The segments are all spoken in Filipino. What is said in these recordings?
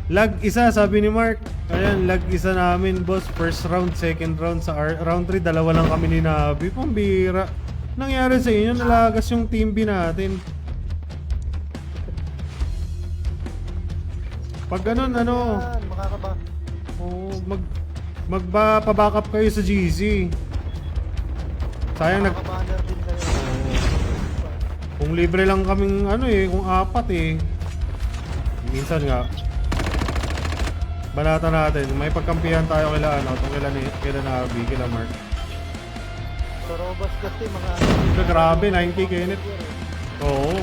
Lag isa, sabi ni Mark. Ayan, lag isa namin, boss. First round, second round. Sa round 3, dalawa lang kami ni Nabi. Pambira. Nangyari sa inyo, nalagas yung team B natin. Pag ganun, ano, Yan, makakaba. oh, magpa-backup kayo sa GC. Sayang Makakabanner din kayo. kung libre lang kaming ano eh, kung apat eh. Minsan nga, banata natin, may pagkampihan tayo kila ano, itong kila Nabi, kila Mark. So, robust kasi mga Ito, grabe, 90 Kenneth. Oo.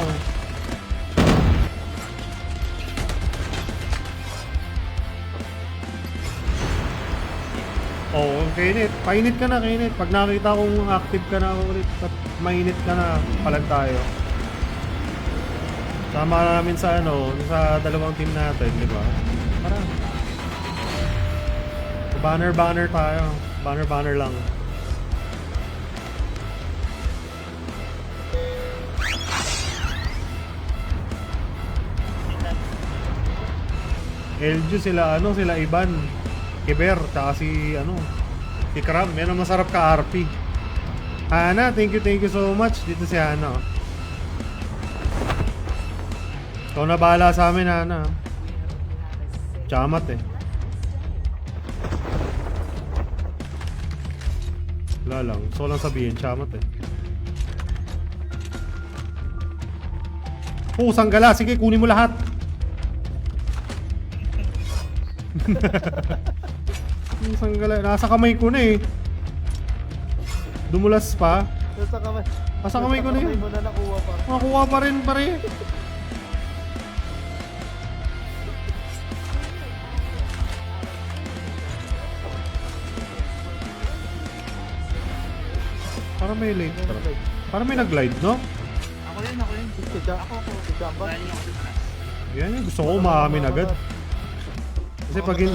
Oo, Kenneth. Painit ka na, Kenneth. Pag nakita kong active ka na ulit at mainit ka na, palag tayo. Sama namin sa ano, sa dalawang team natin, di ba? Para. Banner tayo. Banner lang. LG sila ano, sila Iban, Kiber, tsaka si ano, si Crab. Yan ang masarap ka RP. Hana, thank you so much. Dito si Hana. Oh. Ikaw na bahala sa amin, Hana. Chamat eh. Wala lang, gusto ko lang sabihin, chamat eh. Oh, sanggala, sige, kunin mo lahat. Yung sanggala, nasa kamay ko na eh. Dumulas pa. Nasa kamay. Nasa kamay ko na yun. Kamay mo na nakuha pa. Makakuha pa rin pare. Para may late. Para may nag-glide, no? Ako yun. Si Jamba. Galing ako sa taas. Yan yung gusto ko umaamin agad. Kasi pag hindi...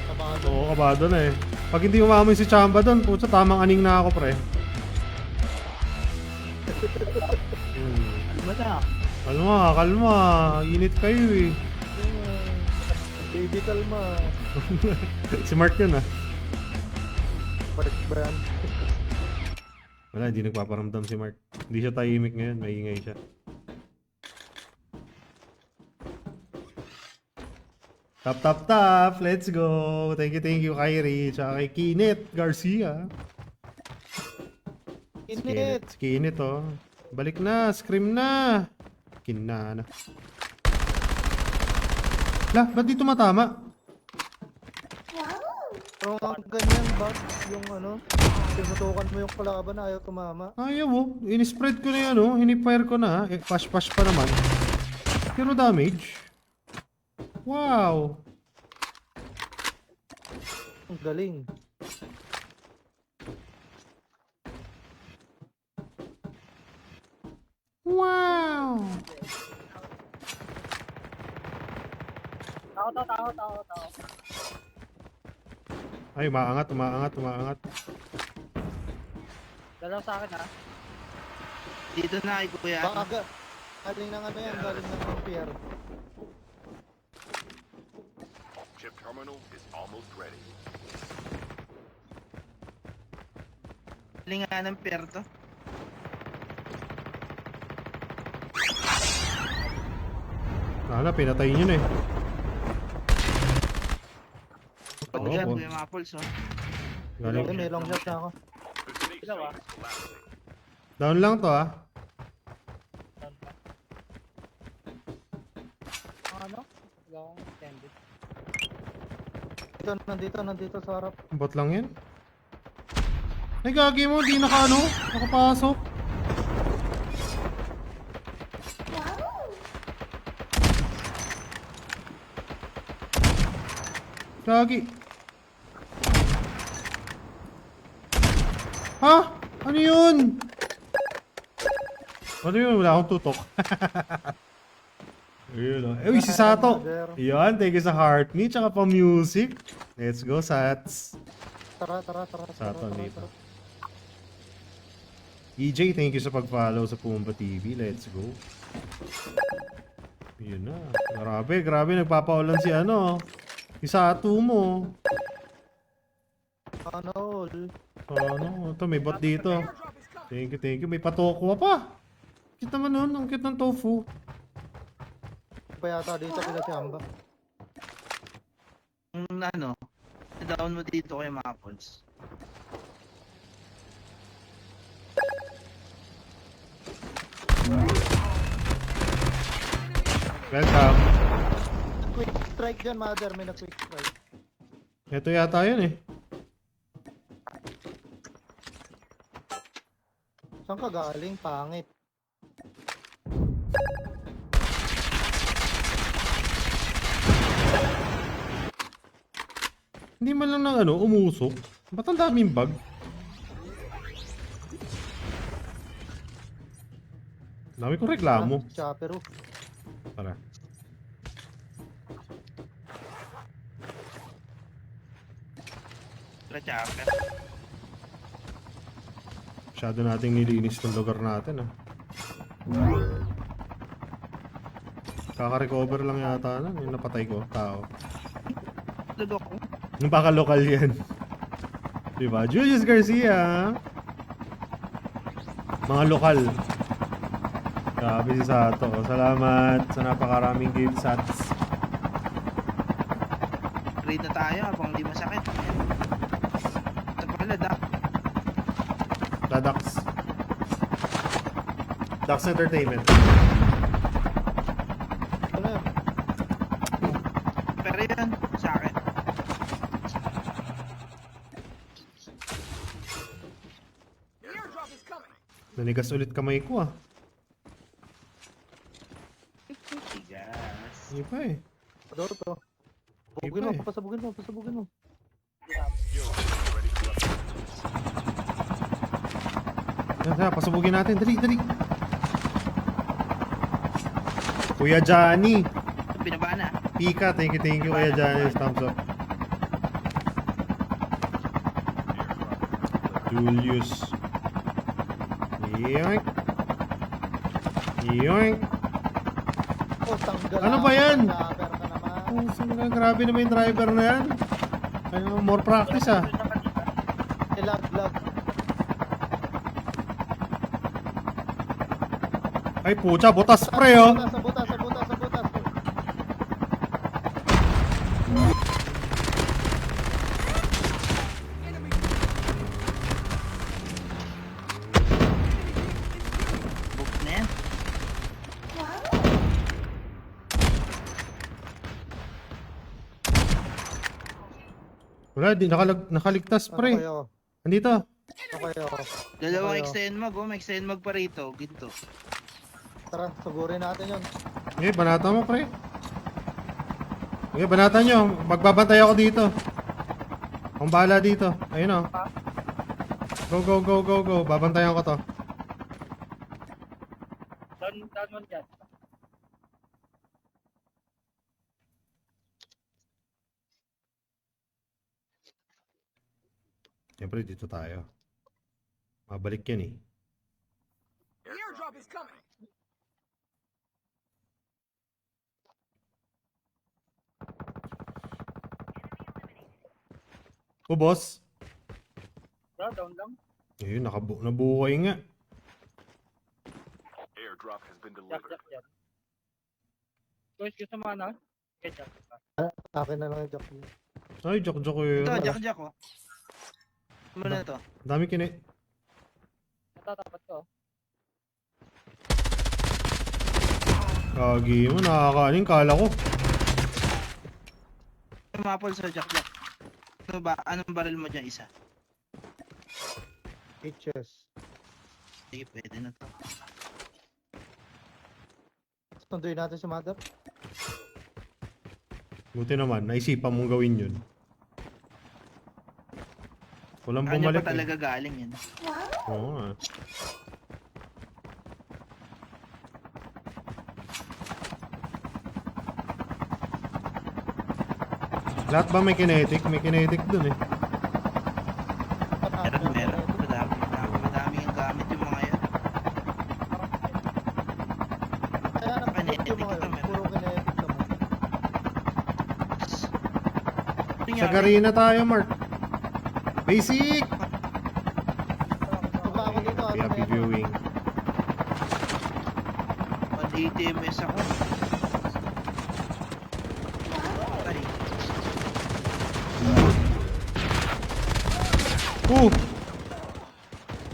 Kabado. Oo, kabado na eh. Pag hindi umaamin si Chamba doon, putsa, tamang aning na ako, pre. Ano ba na? Kalma. Init kayo eh. Baby kalma. Si Mark yun ah. Parik ba yan? Wala, hindi nagpaparamdam si Mark. Hindi siya tahimik ngayon, maingay siya. Tap. Let's go. Thank you, Kyrie. Tsaka kay Kinit Garcia. Init. Si Kinit, oh. Balik na. Scream na. Kinana. Lah, ba't di tumatama? Pero ang ganyan ba? Yung ano? Tinutukan mo yung kalaban na ayaw tumama. Ayaw, oh. In-spread ko na yan, oh. Hinipire ko na. Eh, pash pa naman. Zero damage. Wow. Ang galing. Wow. Tao. Ay, umaangat. Dalaw sa akin ha. Dito na kay Kuya. Baka galing ng ano yan, galing ng pier. Chip terminal is almost ready. Galing nga ng pier to. Sana, pinatay nyo na eh. Pag Oo, yan, po. Kuya Maples oh. Galing. May long shot na ako. The safe Ilaw, zone is collapsing. Down lang to ah. Ano? Wala akong extended. Nandito sa harap. Bot lang yan. Ay, gagi mo. Di nakapasok. Gagi. Ha? Ano yun? Ano yun? Wala akong tutok. Ayun o. Uy, si Sato. Yan, thank you sa heart me. Tsaka pa music. Let's go, Sats. Tara. Sato nito. EJ, thank you sa pag-follow sa Pumba TV. Let's go. Yun na. Grabe, nagpapaulan si ano. Isatu mo. Ano, all. Ano, ito may bot dito. Thank you. May patokwa pa. Kita man nun, ang cute ng tofu. Pa yata dito sila si Amba. Ano, down mo dito kay Maples. Welcome. Quick strike dyan, mother. May na-quick strike. Ito yata yun eh. Saan ka galing? Pangit. Hindi man lang ng ano, umusok. Ba't ang daming bug? Dami kong reklamo. Chopper. Tara. Chopper. Masyado nating nilinis ng lugar natin ah. Kaka-recover lang yata na. Yung napatay ko, tao. Dudok ko. Yung baka lokal yan. Diba? Julius Garcia. Mga lokal. Grabe si Sato. Salamat sa napakaraming game sats. Raid na tayo habang hindi masakit. Ito pala, Dak. Dax. Dax Entertainment. Ano yun? Pero yun, sa akin. Nanigas ulit kamay ko ah. Tigas. Hindi pa eh. Ano to? Pasabugin mo, pasabugin mo. Yan, pasabugin natin. Dali. Kuya Johnny. Binaba na. Pika, thank you Kuya Johnny. Thumbs up. Julius. Yoink. Oh, tanggal. Ano ba yan? Chopper ka naman. Oh, grabe naman yung driver na yan. Ano, more practice ah. Lag. Ay pucha, butas pre oh. Sa butas. Book na yan. Wala, di nakaligtas Ano pre. kayo? Andito. Ano kayo? Dalawang Ayaw. extend mag, may extend mag pa rito. Ginto. Tara, sugurin natin yun. Okay, banata mo pre. Okay, banata nyo. Magbabantay ako dito. Akong bahala dito. Ayun oh. Go. Babantayan ko to. Down mo dyan. Siyempre dito tayo. Mabalik yan eh. Airdrop is coming. O boss. Down lang. Ayun, nabuhay nga. Airdrop has been delivered. Guys, gusto mo ano? Ketchup. Akin na lang yung joke niya. Ay, joke yun. Ito, Jack oh. Ano na to? Dami Natatapat to. Kagi mo, nakakanin, kala ko. Mapol sa Jack. Ano ba? Anong baril mo dyan isa? HS. Sige, pwede na to. Sunduin natin si mother. Buti naman, naisipan mong gawin yun. Walang Kanya bumalik pa talaga galing yan. Oo nga. Lahat ba may kinetic? May kinetic dun eh. Meron. Madami yung gamit yung mga yan. Kaya Kinetic napagod yung mga ito, yun. meron. Puro Sa Garina tayo, Mark. Basic! Baba ako dito. Okay, happy viewing. 180 ms ako. Ay,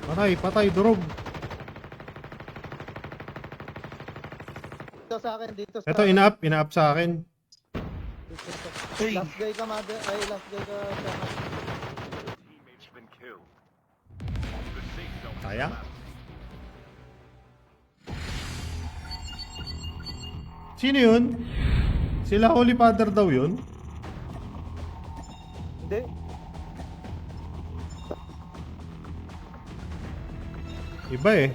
Patay, patay, durog. Dito sa akin, dito sa Ito, ina-up sa akin. dito sa- Uy. Last guy ka, mother. Ay, last guy ka. Teammates been killed. The safe zone is Sayang. collapsing. Sino yun? Sila Holy Father daw yun? Hindi. Iba eh.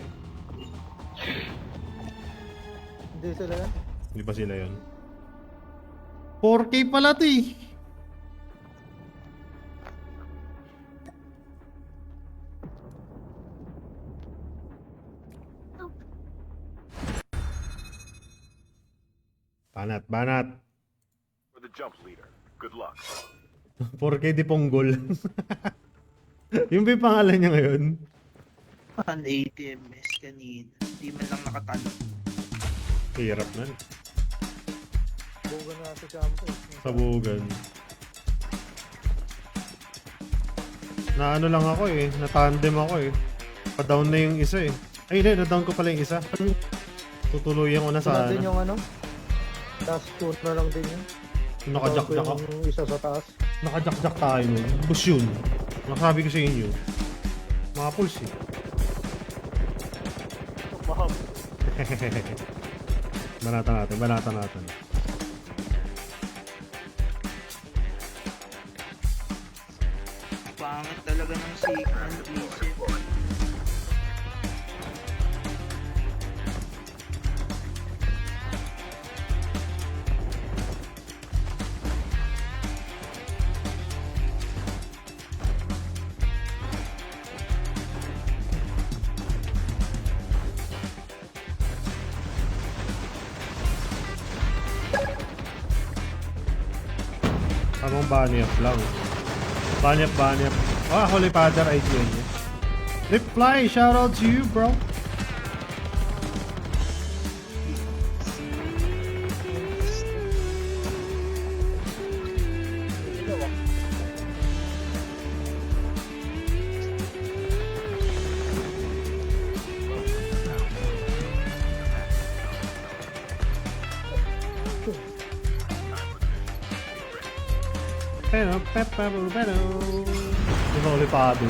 Hindi sila yan. Hindi ba sila yun? 4K pala to eh. Banat, banat. For the jump leader. Good luck. 4K di ponggol. Yung ba yung pangalan niya ngayon? 180 ms kanina. Hindi man lang nakatalo. Hirap na. Bugan na sa campo. Sabugan. Na ano lang ako eh. Na-tandem ako eh. Pa-down na yung isa eh. Ay hindi, na-down ko pala yung isa. Tutuluyan ko na Sunod sa din ano. yung ano. Task 2 na lang din yun. Nakajakjak ako. Yung isa sa taas. Nakajakjak tayo nun. Bus yun. Nakasabi ko sa inyo. Mga pulse eh. Banatan natin, banatan natin. Pangit talaga ng signal. Isip. Tamang bunny up lang. Bunny up, bunny up. Oh, Holy Father, IGN niya. Reply, shoutout to you, bro. Pero, pero. Yung Holy Father.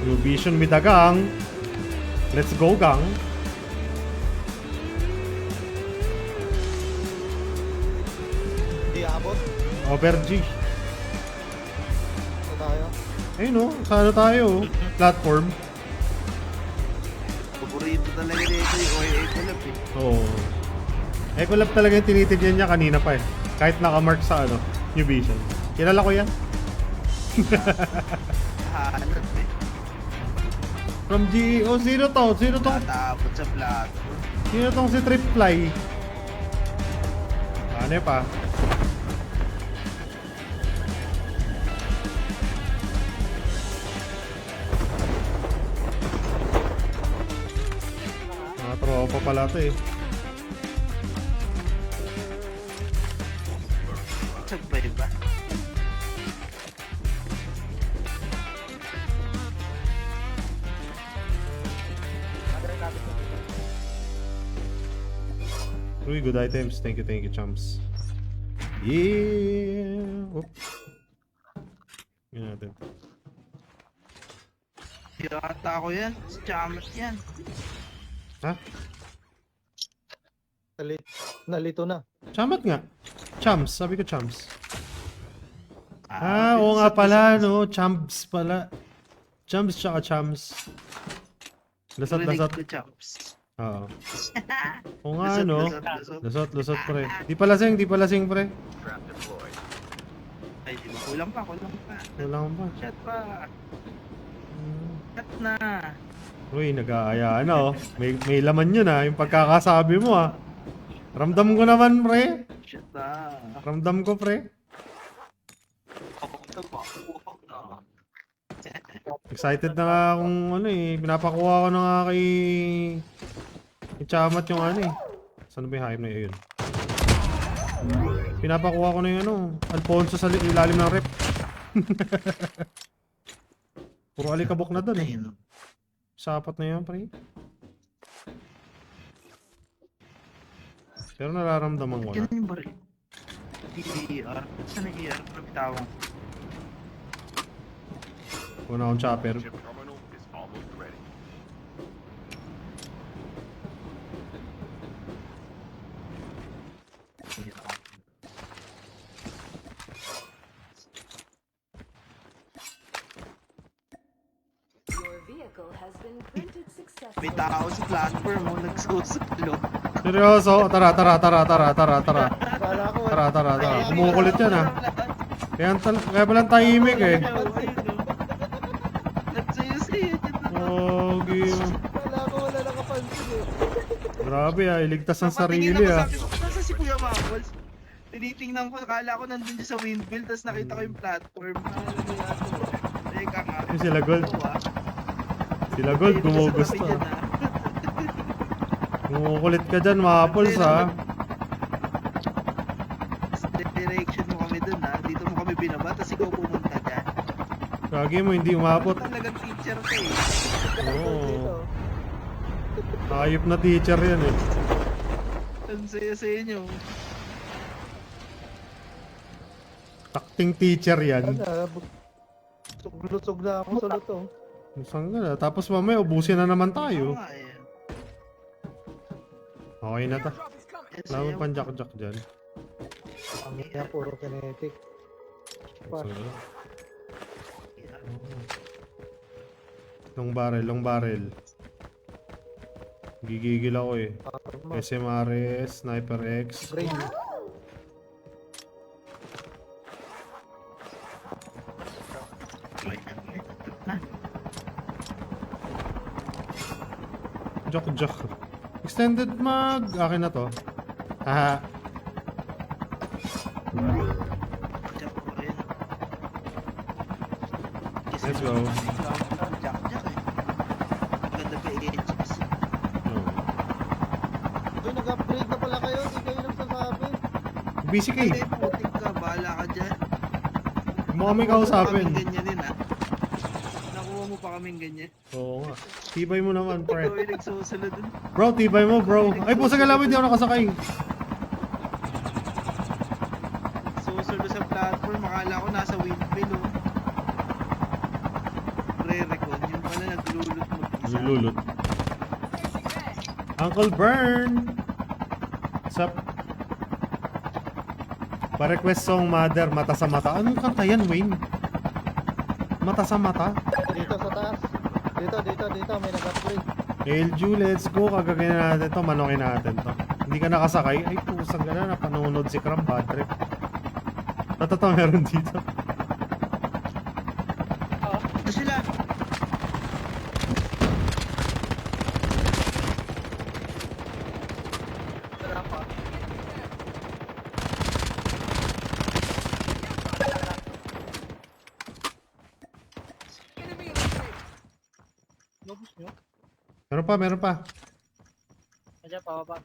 New Vision with the gang. Let's go, gang. Hindi abot. Over G. Na tayo. Ayun o, sana tayo. Platform. Paborito talaga dito yung OA Collab eh. Oo. Ecolab talaga yung tinitigyan niya kanina pa eh. Kahit nakamark sa ano, New Vision. Kilala ko yan. Hanap eh. From G... Oh, sino to? Sino to? Tatapot sa plato. Sino tong si Tripfly? Ano pa? Mga tropa pala to eh. Sabay ba? Uy, good items. Thank you, chumps. Yeah! Oop. Yan natin. Yata ko yan. Chamas yan. Ha? Nalito na. Chamat nga. Chums. Sabi ko chums. Ah, Oo nga pala, no? Chumps pala. Chums tsaka chums. Lasot, Rinig lasot. ko, chops. Oo. Oo nga, Lusot, no? lusot, lusot. Lusot, lusot, pre. Di pa lasing, pre. Trap deployed. Ay, di ba? Kulang pa, kulang pa. Kulang pa. Shot pa. Hmm. Shot na. Uy, nag-aayaan na, oh. May laman yun, ah. Yung pagkakasabi mo, ah. Ramdam ko naman, pre. Shot na. Ramdam ko, pre. Excited na nga akong ano eh. Pinapakuha ko na nga kay Chamat yung ano eh. Saan ba yung hype na yun? Pinapakuha ko na yung ano. Alfonso sa ilalim ng rep. Puro alikabok na dun eh. Ayun. Sapat na yun, pre. Pero nararamdaman ko na. Ganun yung baril. ER. Saan ang ER? Nabitawan. Una akong chopper. Chip terminal is almost ready. Your vehicle has been printed May successfully. tao sa platform mo. Nagsusulo. Seryoso? Tara. Kala ko, Tara. Kumukulit yan ah. Kaya palang tahimik eh. Nagsayo-sayo. Oh, game. kala ko wala nakapansin eh. Grabe ah, iligtas ang Napatingin sarili ako, ah. sabi ko, nasa si Kuya Mamols? Tinitingnan ko, akala ko nandun siya sa windmill, tapos nakita ko yung platform. Teka nga. Yung sila Gold. Ito, ah. Sila Gold, Dito siya sa gumugusto tabi dyan, ah. ah. Kumukulit ka dyan, Mapols ah. Direction mo kami dun, ha? Dito mo kami binaba, tapos ikaw pumunta dyan. Kagi mo, hindi umabot. Talagang teacher ka eh. Oo. Ayop na teacher yan eh. Ang saya-saya nyo. Takting teacher yan. Lusog na ako sa luto. Saan ka na? Tapos mamaya, ubusin na naman Oo tayo. nga eh. Okay na ta. Yes, Wala mo eh. pang jack-jack dyan. Ang yan, puro kinetic. So, long barrel. Gigigil ako eh. SMRS, Sniper X. Brain. Jack. Extended mag. Akin na to. Haha. Jack ko, ayun. Kasi Let's go. Jack eh. Maganda pa i-HX. Uy, nag-upgrade na pala kayo. Hindi kayo nagsasabi. Busy ka Hindi, eh. putik ka. Bahala ka dyan. Huwag mo kami kausapin. Nakuha mo pa kaming ganyan ha. Nakuha mo pa kaming ganyan. Oo nga. Tibay mo naman, pre. Ikaw yung nagsusunod dun. Bro, tibay mo, bro. Ay, pusa ka lang, hindi ako nakasakay. Susunod sa platform. Akala ko nasa windmill oh. Re-record. Yung pala naglulot mag-isa. Lululot. Uncle Bern! What's up? Pa-request song Mother, Mata sa Mata. Anong kanta yan, Wayne? Mata sa Mata? Dito sa taas. Dito. May nag-upgrade. LG, let's go. Kagagawin natin to. Manokin natin to. Hindi ka nakasakay. Ay, pusang gana. Napanunod si Cram. Bad trip. Totoo meron dito. Ito sila. Lobos nyo? Meron pa. Ayan, pababa.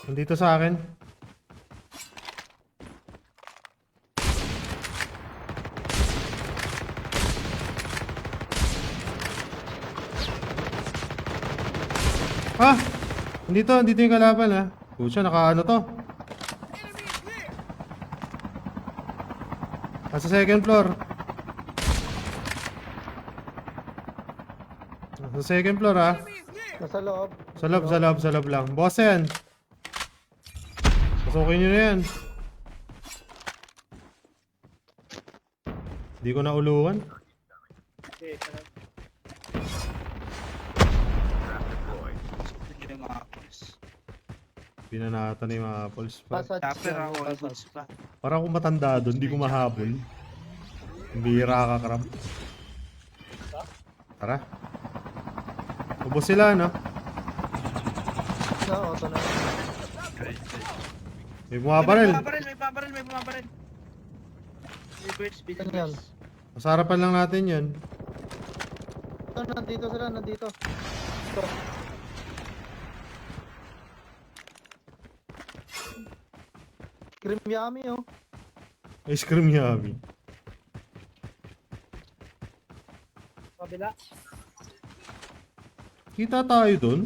Nandito sa akin. Ah! Dito yung kalaban ha. Pucha, naka ano to? Nasa second floor. Nasa second floor ha. Nasa loob. Sa loob lang. Boss yan. Pasukin nyo na yan. Di ko na uluan. Okay, Trap deployed. Ito yung mga apples. Binanata na yung mga apples pa. Passage Tapper yan, ako, all passage. goods pa. Parang kung matanda doon, di ko mahabol. Bira ka, Crab. Tara. Ubos sila, no? Na, auto na. May bumabaril. May bumabaril. Reverse, Ano yan? reverse. Masarapan lang natin yun. Ito, nandito sila, nandito. Ito. Cream yummy, oh. Ice cream yummy. Kabila. Kita tayo doon.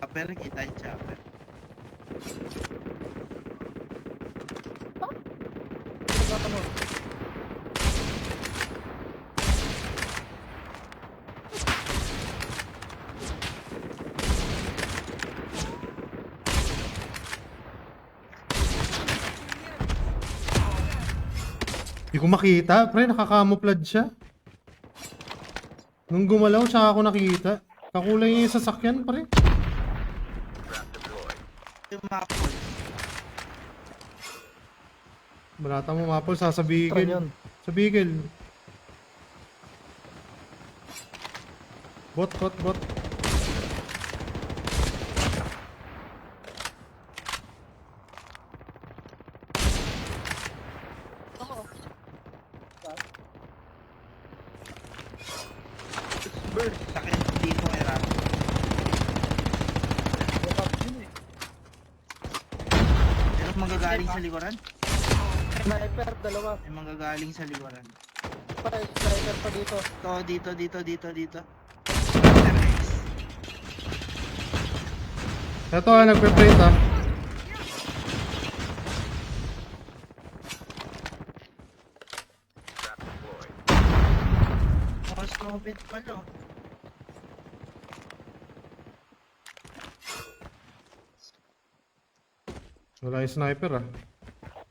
Chopper, kita yung chopper. Ano? Di ko makita. Pre, nakakamoplad siya. Nung gumalaw, tsaka ako nakita. Kakulay niya yung sasakyan, pre. Trap deployed. Yung mga apples. Balata mo, Mapol, Try sasabigil. yun. Sabigil. Bot. Bird. Sakit dito may rat. Meron manggagaling sa likuran? Sniper, dalawa. May manggagaling sa likuran. Sniper pa dito. Dito. Ito, nagpe-plate, ah. Trap deployed. Mga snowbit pala. Wala yung sniper, ah.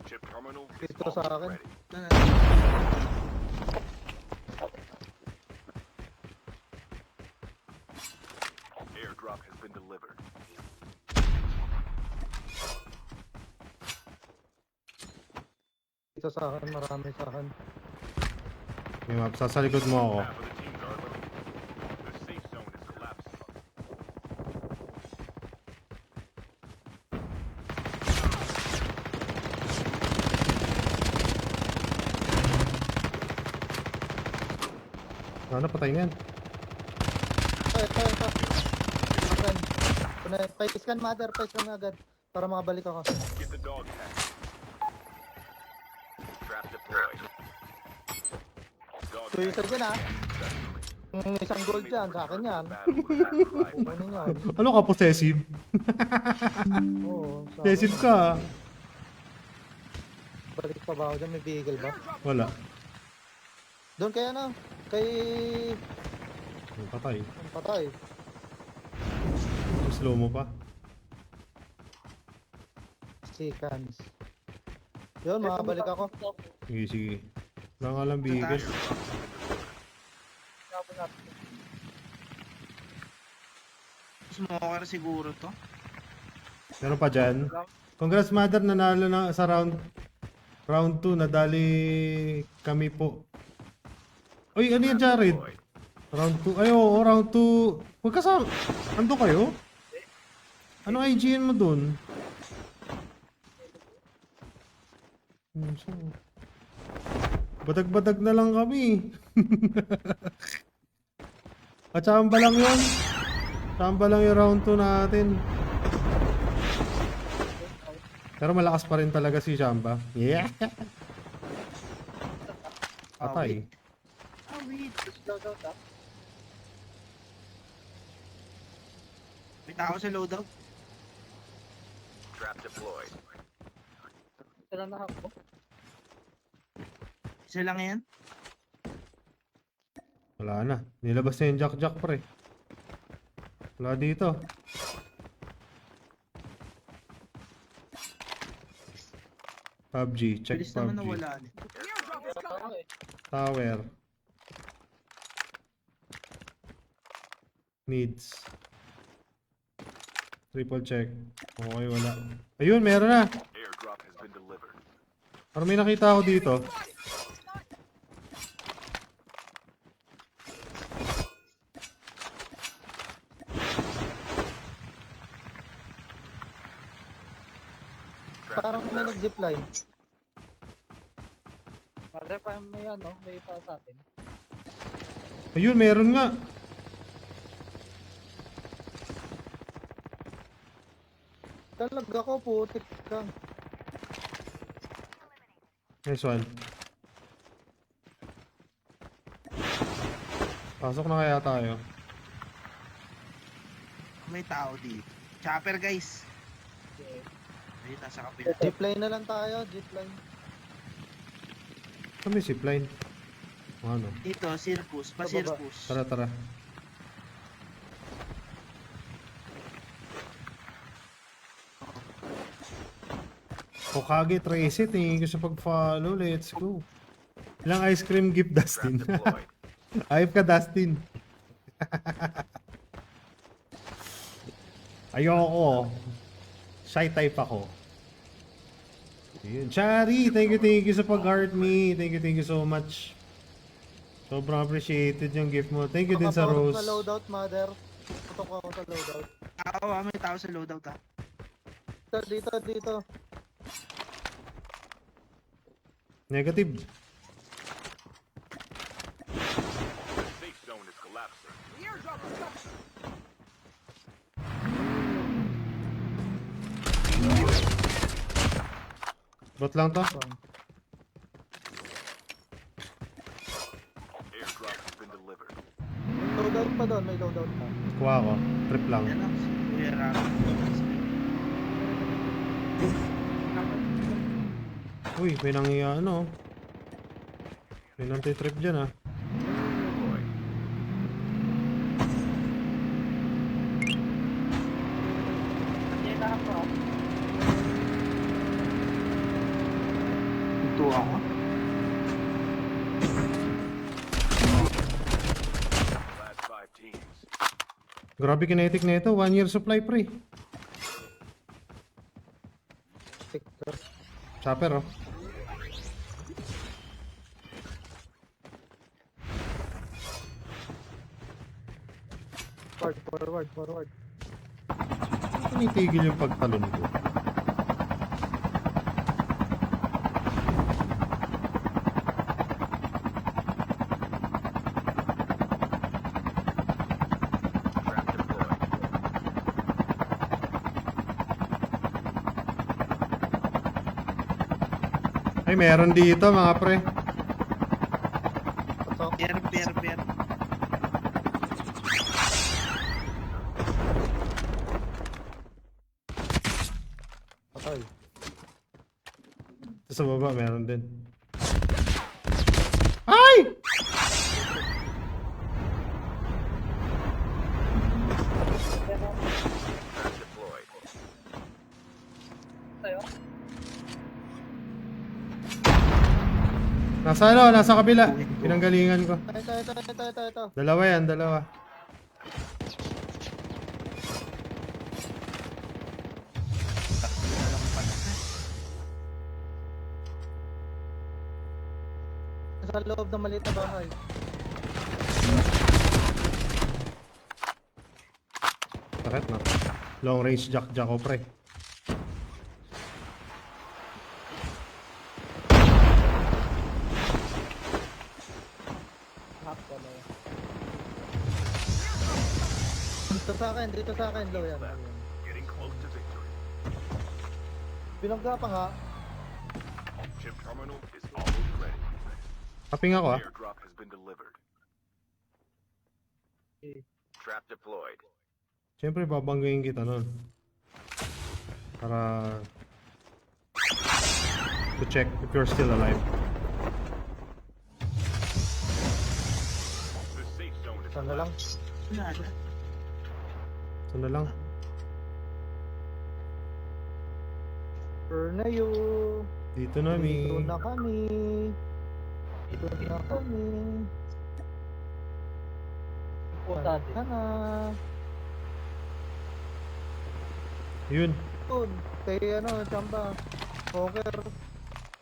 Chip terminal is Dito sa almost akin. ready. Airdrop has been delivered. Dito sa akin, marami sa akin. May map, sa likod mo ako. Half of the teams are eliminated. The safe zone is collapsing. Ano, patay na yan. Ito. Pa-scan mother, pa-scan agad. Para makabalik ako. Get the dog tag. Trap deployed. Dog Suicide tag yan, ah. Yung isang gold dyan, sa akin yan. battle with sacrifice. Kunin yan. Ano ka, possessive? Oo, sa Possessive akin. ka, ah. Balik pa ba ako dyan? May vehicle ba? Wala. Doon kay ano? Kay... Ay, patay. Ang patay. Slow mo pa. Seconds. Yun, makabalik ako. Sige. Wala nga lang bigil. Smoker siguro to. Meron pa dyan. Congrats, Mother. Nanalo na sa round 2. Nadali kami po. Uy, ano yan, Jared? Deployed. Round 2. Ay, oo, round 2. Huwag kasama. Ando kayo? Ano IGN mo dun? Badag-badag na lang kami. At tsamba lang yun. Tsamba lang yung round 2 natin. Pero malakas pa rin talaga si Chamba. Yeah! Patay. Wait. May tao sa loadout. Trap deployed. Isa lang yan. Wala na. Nilabas na yung Jack pre. Wala dito. PUBG, check Bilis naman PUBG. nawala. Tower. Needs. Triple check. Okay, wala. Ayun, meron na. Airdrop has been delivered. Parang may nakita ako dito. Parang may nag-zipline. Pare, pa may ano, may pa sa atin. Ayun, meron nga. Talaga ko, putik ka. Nice one. Pasok na kaya tayo. May tao dito. Chopper guys. Ayun, nasa kapila. Zipline na lang tayo, zipline. Kami zipline. Ano? Dito, circus. Sa baba. Pa-circus. Tara, tara. Hokage Tracy, tingin ko sa pag-follow. Let's go. Ilang ice cream gift, Trap Dustin? deployed. Ayop ka, Dustin. Ayoko. Shy type ako. Ayun. Chari, thank you sa pag-heart me. Thank you so much. Sobrang appreciated yung gift mo. Thank you din sa Nakapasok Rose. na loadout, mother. Putok ako sa loadout. Tao, may tao sa loadout ah. Dito. Negative. The safe zone is collapsing. Bot lang to. Airdrop has been delivered. Loadout pa doon, may loadout pa. Kuha ko. Trip lang. Yan lang. Kuya Rafi. Uy, may nangyayaan ano. May nanti-trip dyan ah. Deployed. Hindi na ako. Ito ako. Last 5 teams. Grabe kinetic na ito. 1 year supply pre. Tiktok. Chopper oh. Forward. Tinitigil yung pagtalon ko. Trap deployed. Ay, meron dito mga pre. Patok. Per. Patay. Sa baba meron din. Ay! Trap deployed. Tayo. Nasa ano? Nasa kabila. Pinanggalingan ko. Ito. Dalawa yan, dalawa. Sa loob ng maliit na bahay. Sakit na. Long range jack ko pre. Hack ko na yun. Dito sa akin, low yan. Getting close to victory. Binangga pa nga. Chip terminal is almost ready. Kaping ako ah. Airdrop has been delivered. Okay. Trap deployed. Siyempre babanggayin kita nun. Para to check if you're still alive. The safe zone is Sana lang. Wala na. Sana lang. Burn na you. Dito na, Dito Mi. na kami. Dito na kami. Puta din. Punta na. Yun. Yun. Kay ano, Chamba. Poker.